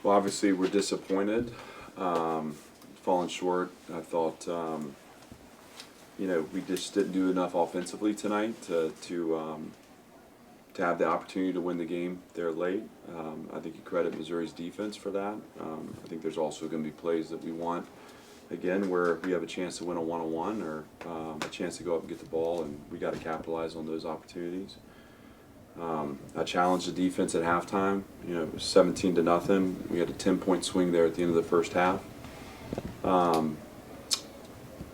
Well, obviously we're disappointed, falling short. I thought, we just didn't do enough offensively tonight to have the opportunity to win the game there late. I think you credit Missouri's defense for that. I think there's also going to be plays that we want, again, where we have a chance to win a one-on-one or a chance to go up and get the ball, and we got to capitalize on those opportunities. I challenged the defense at halftime. It was 17-0. We had a 10-point swing there at the end of the first half.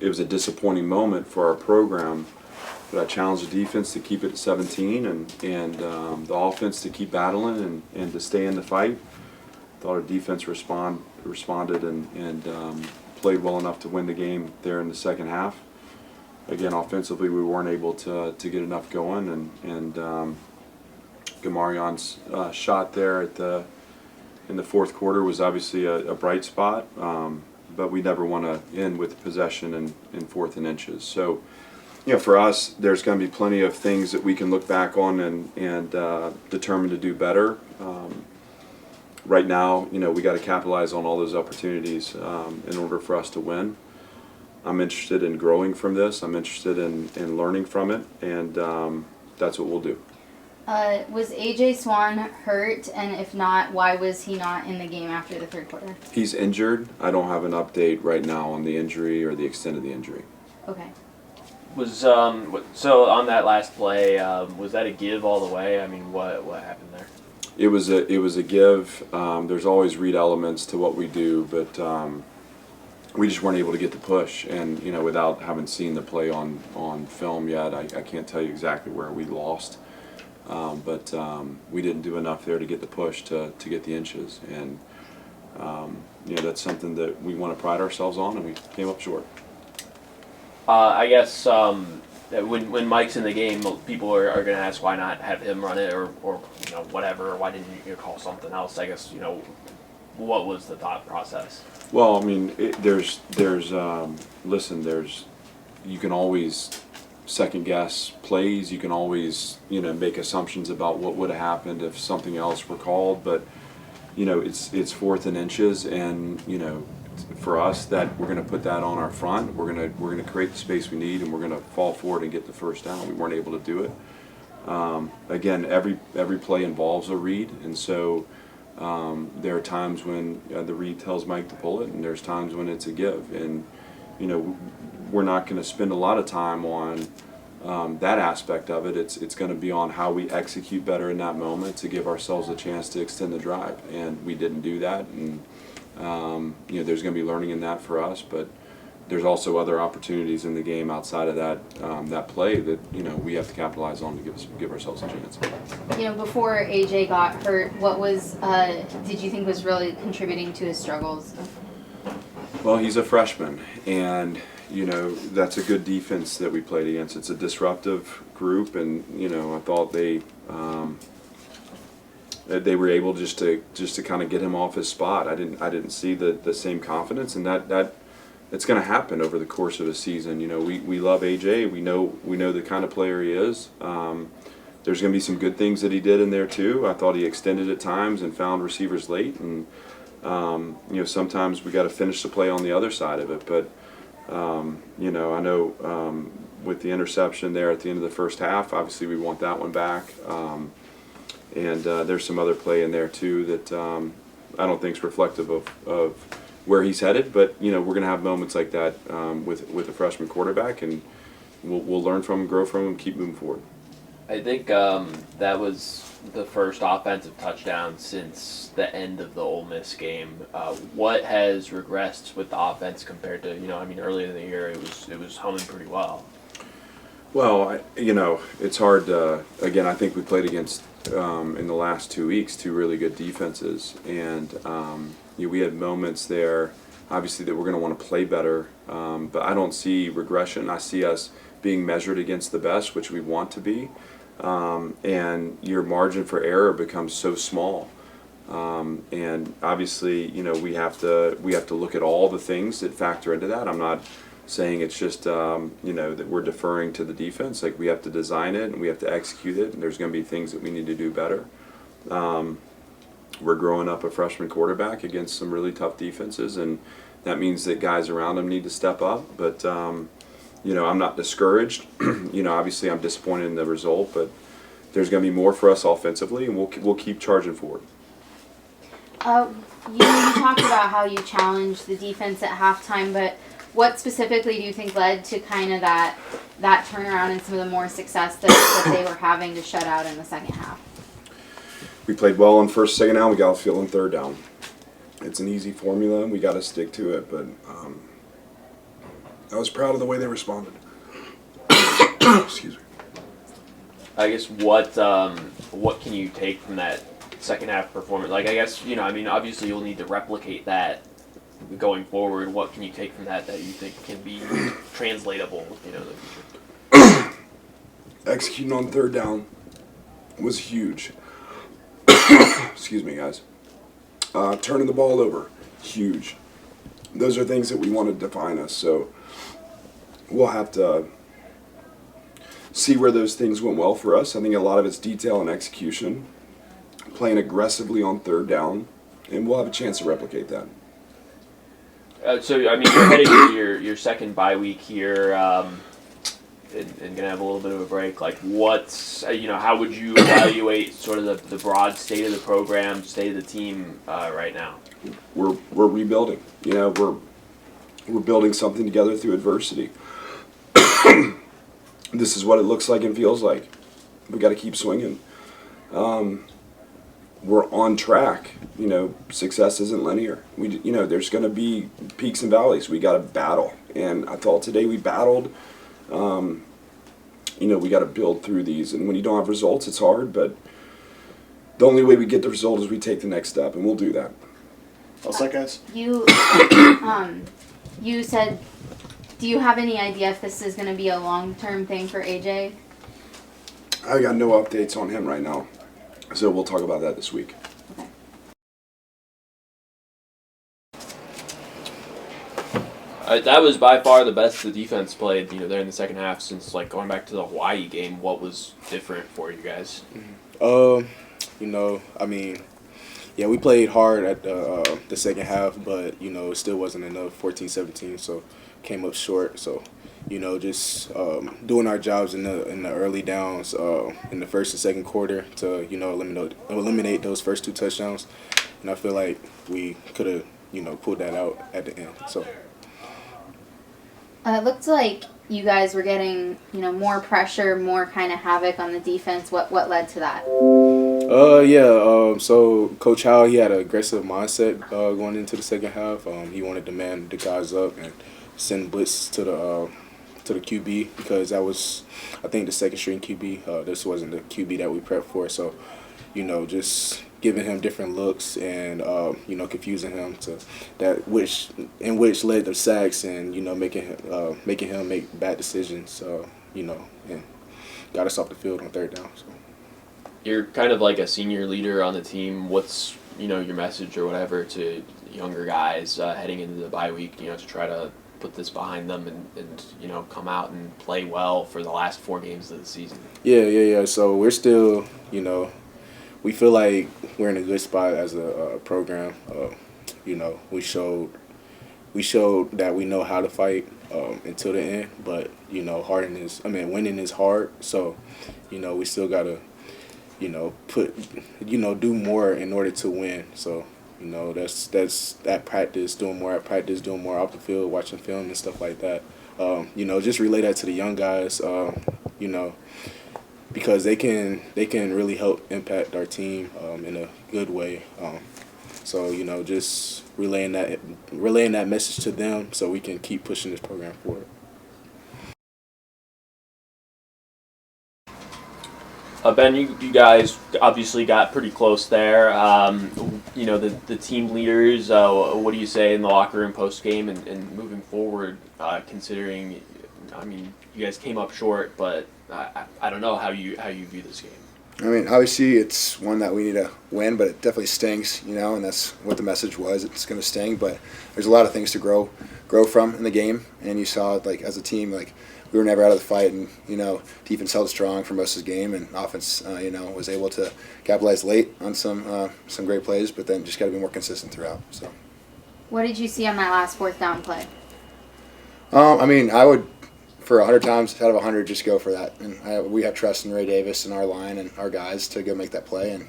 It was a disappointing moment for our program, but I challenged the defense to keep it at 17 and the offense to keep battling and to stay in the fight. I thought our defense responded and played well enough to win the game there in the second half. Again, offensively, we weren't able to get enough going, and Gamarion's shot there in the fourth quarter was obviously a bright spot, but we never want to end with possession in fourth and inches. So, for us, there's going to be plenty of things that we can look back on and determine to do better. Right now, we got to capitalize on all those opportunities in order for us to win. I'm interested in growing from this. I'm interested in learning from it, and that's what we'll do. Was A.J. Swan hurt, and if not, why was he not in the game after the third quarter? He's injured. I don't have an update right now on the injury or the extent of the injury. Okay. Was so on that last play, was that a give all the way? I mean, what happened there? It was a give. There's always read elements to what we do, but we just weren't able to get the push. And without having seen the play on film yet, I can't tell you exactly where we lost. But we didn't do enough there to get the push to get the inches, and that's something that we want to pride ourselves on, and we came up short. I guess when Mike's in the game, people are going to ask why not have him run it or whatever, or why didn't you call something else? I guess what was the thought process? Well, I mean, you can always second guess plays. You can always make assumptions about what would have happened if something else were called, but it's fourth and inches, and for us, that we're going to put that on our front. We're going to create the space we need, and we're going to fall forward and get the first down. We weren't able to do it. Again, every play involves a read, and so there are times when the read tells Mike to pull it, and there's times when it's a give. And we're not going to spend a lot of time on that aspect of it. It's going to be on how we execute better in that moment to give ourselves a chance to extend the drive, and we didn't do that. And there's going to be learning in that for us, but there's also other opportunities in the game outside of that play that we have to capitalize on to give ourselves a chance. Before AJ got hurt, what did you think was really contributing to his struggles? Well, he's a freshman, and that's a good defense that we played against. It's a disruptive group, and I thought they were able just to kind of get him off his spot. I didn't see the same confidence, and that it's going to happen over the course of a season. We love AJ. We know the kind of player he is. There's going to be some good things that he did in there too. I thought he extended at times and found receivers late, and sometimes we got to finish the play on the other side of it. But I know with the interception there at the end of the first half, obviously we want that one back. And there's some other play in there too that I don't think is reflective of where he's headed. But we're going to have moments like that with a freshman quarterback, and we'll learn from him, grow from him, keep moving forward. I think that was the first offensive touchdown since the end of the Ole Miss game. What has regressed with the offense compared to earlier in the year it was humming pretty well? Well, it's hard to, again, I think we played against in the last 2 weeks 2 really good defenses, and we had moments there obviously that we're going to want to play better, but I don't see regression. I see us being measured against the best, which we want to be, and your margin for error becomes so small, and obviously we have to look at all the things that factor into that. I'm not saying it's just that we're deferring to the defense. Like, we have to design it and we have to execute it, and there's going to be things that we need to do better. we're growing up a freshman quarterback against some really tough defenses, and that means that guys around him need to step up. But you know, I'm not discouraged. You know, obviously I'm disappointed in the result, but there's going to be more for us offensively, and we'll keep charging forward. You talked about how you challenged the defense at halftime, but what specifically do you think led to kind of that turnaround and some of the more success that they were having to shut out in the second half? We played well on first, second down. We got to field on third down. It's an easy formula. We got to stick to it, but I was proud of the way they responded. Excuse me. I guess what can you take from that second half performance? Like, I guess, you know, I mean, obviously you'll need to replicate that going forward. What can you take from that you think can be translatable, you know, in the future? Executing on third down was huge. Excuse me, guys. Turning the ball over, huge. Those are things that we want to define us. So we'll have to see where those things went well for us. I think a lot of it's detail and execution, playing aggressively on third down, and we'll have a chance to replicate that. So, I mean, you're heading into your second bye week here, and going to have a little bit of a break. Like, you know, how would you evaluate sort of the broad state of the program, state of the team right now? We're rebuilding. You know, we're building something together through adversity. This is what it looks like and feels like. We got to keep swinging. We're on track. You know, success isn't linear. You know, there's going to be peaks and valleys. We got to battle. And I thought today we battled. You know, we got to build through these. And when you don't have results, it's hard. But the only way we get the result is we take the next step, and we'll do that. All set, guys? You said, do you have any idea if this is going to be a long-term thing for AJ? I got no updates on him right now. So we'll talk about that this week. Okay. That was by far the best the defense played, you know, there in the second half since, like, going back to the Hawaii game. What was different for you guys? You know, I mean, yeah, we played hard at the second half, but, you know, it still wasn't enough, 14-17, so came up short. So, you know, just doing our jobs in the early downs in the first and second quarter to, you know, eliminate those first two touchdowns. And I feel like we could have, you know, pulled that out at the end. So It looked like you guys were getting, you know, more pressure, more kind of havoc on the defense. What led to that? So Coach Howell, he had an aggressive mindset going into the second half. He wanted to man the guys up and send blitz to the QB because that was, I think, the second string QB. This wasn't the QB that we prepped for. So, you know, just giving him different looks and you know, confusing him to that which led to sacks and, you know, making him make bad decisions. You know, and got us off the field on third down. So. You're kind of like a senior leader on the team. What's, you know, your message or whatever to younger guys heading into the bye week, you know, to try to put this behind them and you know, come out and play well for the last 4 games of the season? Yeah. So we're still, you know, we feel like we're in a good spot as a program. You know, we showed that we know how to fight until the end, but, you know, winning is hard. So, you know, we still gotta, you know, do more in order to win. So, you know, that's at practice, doing more off the field, watching film and stuff like that. You know, just relay that to the young guys, you know, because they can really help impact our team in a good way. So, you know, just relaying that message to them so we can keep pushing this program forward. Ben, you guys obviously got pretty close there. You know, the team leaders, what do you say in the locker room post-game and moving forward, considering, I mean, you guys came up short, but I don't know how you view this game. I mean, obviously it's one that we need to win, but it definitely stings, you know, and that's what the message was. It's going to sting, but there's a lot of things to grow from in the game, and you saw, like, as a team, like, we were never out of the fight, and defense held strong for most of the game, and offense was able to capitalize late on some great plays, but then just got to be more consistent throughout. So. What did you see on that last 4th down play? I would, for 100 times out of 100, just go for that. And we have trust in Ray Davis and our line and our guys to go make that play. And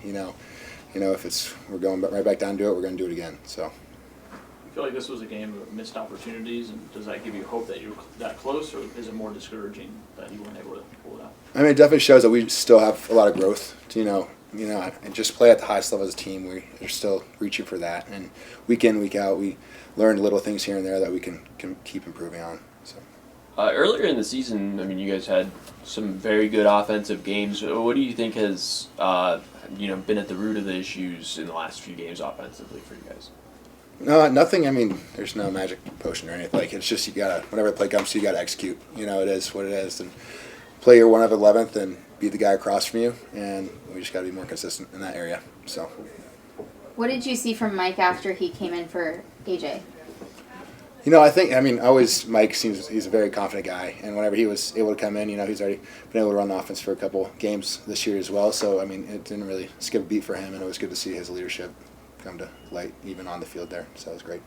if we're going right back down to it, we're going to do it again. So. I feel like this was a game of missed opportunities, and does that give you hope that you were that close, or is it more discouraging that you weren't able to pull it out? It definitely shows that we still have a lot of growth. And just play at the highest level as a team. We're still reaching for that, and week in, week out, we learned little things here and there that we can keep improving on. So. Earlier in the season, you guys had some very good offensive games. What do you think has been at the root of the issues in the last few games offensively for you guys? No, nothing. There's no magic potion or anything. It's just whenever the play comes, you gotta execute. It is what it is, and play your 1 of 11th and beat the guy across from you. And we just gotta be more consistent in that area. So. What did you see from Mike after he came in for AJ? I think always Mike he's a very confident guy, and whenever he was able to come in, he's already been able to run the offense for a couple games this year as well. So it didn't really skip a beat for him, and it was good to see his leadership come to light even on the field there. So it was great.